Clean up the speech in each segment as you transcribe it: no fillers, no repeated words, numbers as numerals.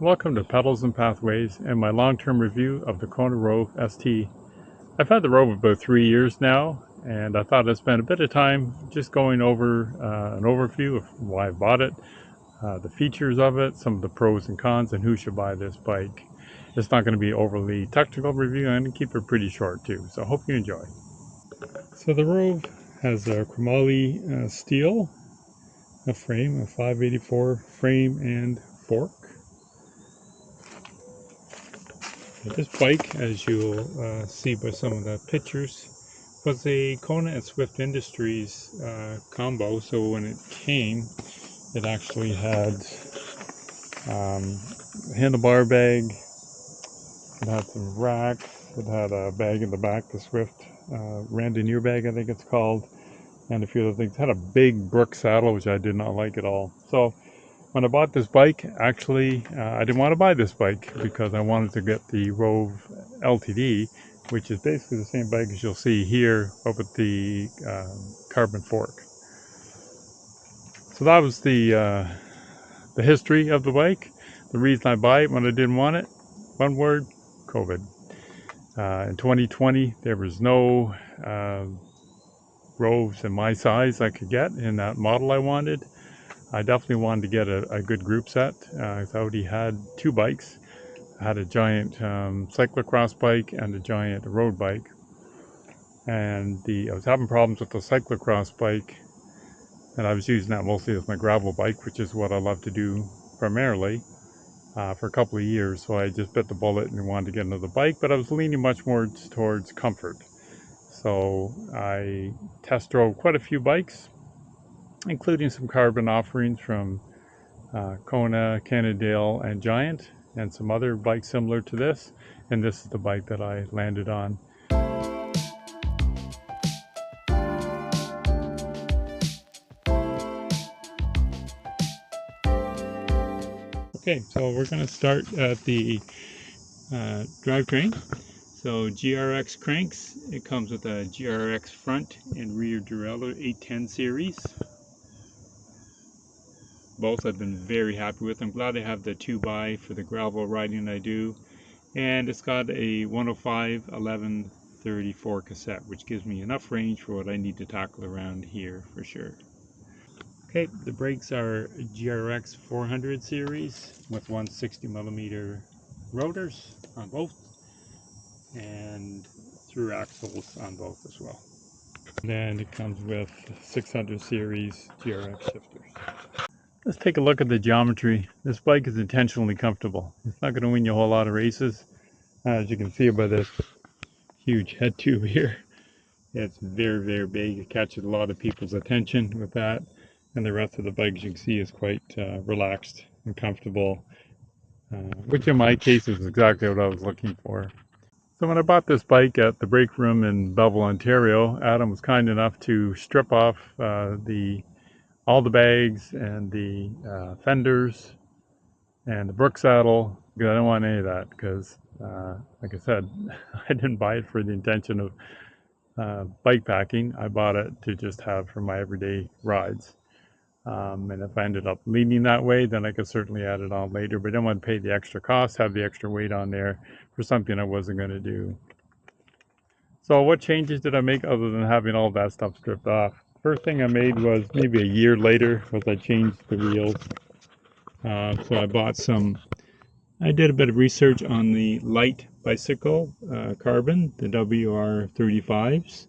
Welcome to Pedals and Pathways and my long-term review of the Kona Rove ST. I've had the Rove about 3 years now, and I thought I'd spend a bit of time just going over an overview of why I bought it, the features of it, some of the pros and cons, and who should buy this bike. It's not going to be overly technical review. I'm going to keep it pretty short too, so I hope you enjoy. So the Rove has a chromoly steel, a frame, a 584 frame and fork. This bike, as you'll see by some of the pictures, was a Kona and Swift Industries combo. So when it came, it actually had a handlebar bag, it had some racks, it had a bag in the back, the Swift Randonneur bag I think it's called, and a few other things. It had a big Brook saddle, which I did not like at all. So when I bought this bike, actually, I didn't want to buy this bike because I wanted to get the Rove LTD, which is basically the same bike as you'll see here, but with the carbon fork. So that was the history of the bike. The reason I buy it when I didn't want it, one word, COVID. In 2020, there was no Roves in my size I could get in that model I wanted. I definitely wanted to get a good group set. I already had two bikes. I had a giant cyclocross bike and a giant road bike. And I was having problems with the cyclocross bike, and I was using that mostly as my gravel bike, which is what I love to do primarily, for a couple of years. So I just bit the bullet and wanted to get another bike, but I was leaning much more towards comfort. So I test drove quite a few bikes, including some carbon offerings from Kona, Cannondale, and Giant, and some other bikes similar to this. And this is the bike that I landed on. Okay, so we're going to start at the drivetrain. So GRX cranks, it comes with a GRX front and rear derailleur 810 series. Both I've been very happy with. I'm glad I have the 2x for the gravel riding I do. And it's got a 105 1134 cassette, which gives me enough range for what I need to tackle around here for sure. Okay, the brakes are GRX 400 series with 160mm rotors on both and through axles on both as well. And then it comes with 600 series GRX shifters. Let's take a look at the geometry. This bike is intentionally comfortable. It's not going to win you a whole lot of races, as you can see by this huge head tube here. It's very, very big. It catches a lot of people's attention with that. And the rest of the bike, as you can see, is quite relaxed and comfortable, which in my case is exactly what I was looking for. So when I bought this bike at the break room in Belleville, Ontario, Adam was kind enough to strip off all the bags and the fenders and the Brook saddle, because I don't want any of that, because like I said, I didn't buy it for the intention of bike packing. I bought it to just have for my everyday rides. And if I ended up leaning that way, then I could certainly add it on later, but I didn't want to pay the extra cost, have the extra weight on there for something I wasn't going to do. So what changes did I make other than having all that stuff stripped off? First thing I made was maybe a year later was I changed the wheels. So I did a bit of research on the light bicycle carbon, the WR35s.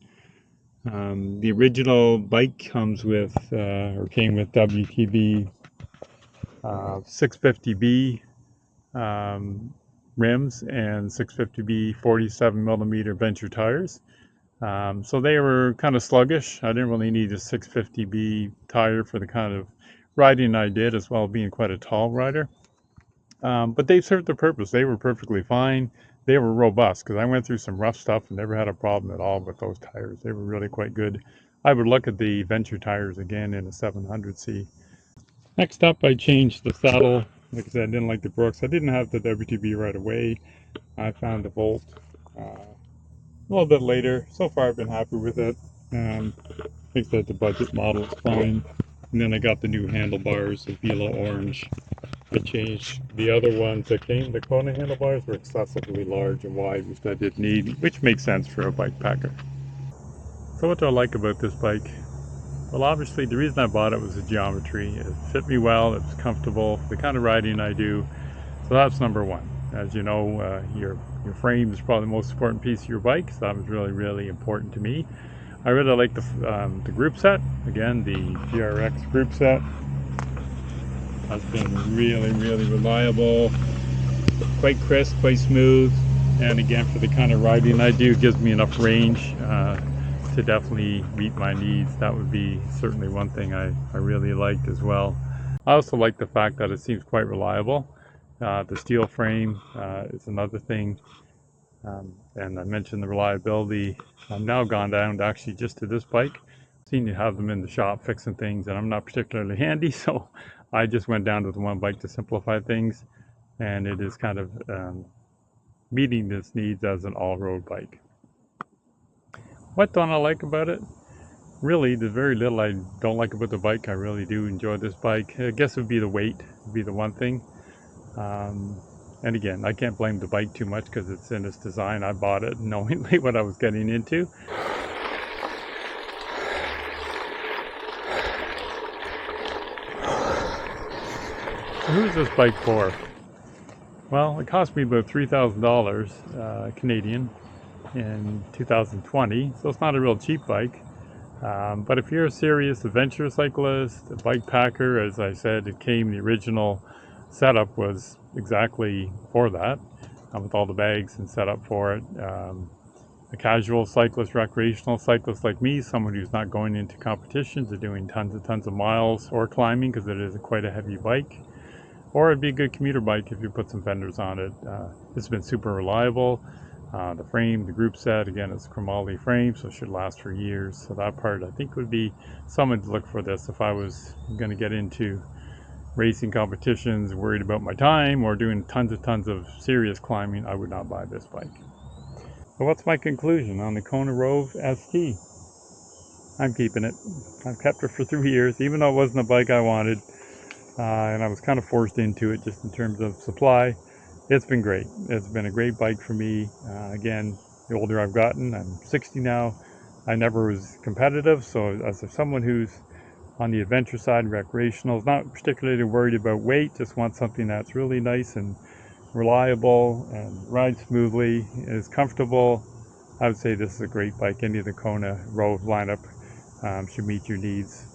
The original bike comes with, or came with WTB 650B rims and 650B 47mm Venture tires. So they were kind of sluggish. I didn't really need a 650B tire for the kind of riding I did, as well as being quite a tall rider. But they served their purpose. They were perfectly fine. They were robust, because I went through some rough stuff and never had a problem at all with those tires. They were really quite good. I would look at the Venture tires again in a 700C. Next up, I changed the saddle. Like I said, I didn't like the Brooks. I didn't have the WTB right away. I found the Volt a little bit later. So far, I've been happy with it. I think that the budget model is fine. And then I got the new handlebars, the Velo Orange. I changed the other ones that came. The Kona handlebars were excessively large and wide, which I didn't need, which makes sense for a bike packer. So what do I like about this bike? Well, obviously the reason I bought it was the geometry. It fit me well, it was comfortable, the kind of riding I do. So that's number one. As you know, your frame is probably the most important piece of your bike, so that was really, really important to me. I really like the group set. Again, the GRX group set has been really, really reliable, quite crisp, quite smooth, and again, for the kind of riding I do, it gives me enough range to definitely meet my needs. That would be certainly one thing I really liked as well. I also like the fact that it seems quite reliable. The steel frame is another thing. And I mentioned the reliability. I've now gone down to actually just to this bike. I've seen you have them in the shop fixing things, and I'm not particularly handy, so I just went down to the one bike to simplify things, and it is kind of meeting its needs as an all-road bike. What don't I like about it? Really, there's very little I don't like about the bike. I really do enjoy this bike. I guess it would be the weight, would be the one thing. Um, and again, I can't blame the bike too much because it's in its design. I bought it knowing what I was getting into. So who's this bike for? Well, it cost me about $3,000 Canadian in 2020, so it's not a real cheap bike. But if you're a serious adventure cyclist, a bike packer, as I said, the original setup was exactly for that, with all the bags and setup for it. A casual cyclist, recreational cyclist like me, someone who's not going into competitions or doing tons of miles or climbing because it is quite a heavy bike. Or it'd be a good commuter bike if you put some fenders on it. It's been super reliable. The frame, the group set, again, it's chromoly frame, so it should last for years. So that part, I think, would be someone to look for this. If I was going to get into racing competitions, worried about my time, or doing tons of serious climbing, I would not buy this bike. So what's my conclusion on the Kona Rove ST? I'm keeping it. I've kept it for 3 years, even though it wasn't a bike I wanted. And I was kind of forced into it just in terms of supply. It's been great. It's been a great bike for me. Again, the older I've gotten, I'm 60 now. I never was competitive, so as someone who's on the adventure side, recreational, is not particularly worried about weight, just want something that's really nice and reliable and rides smoothly, is comfortable. I would say this is a great bike. Any of the Kona Rove lineup should meet your needs.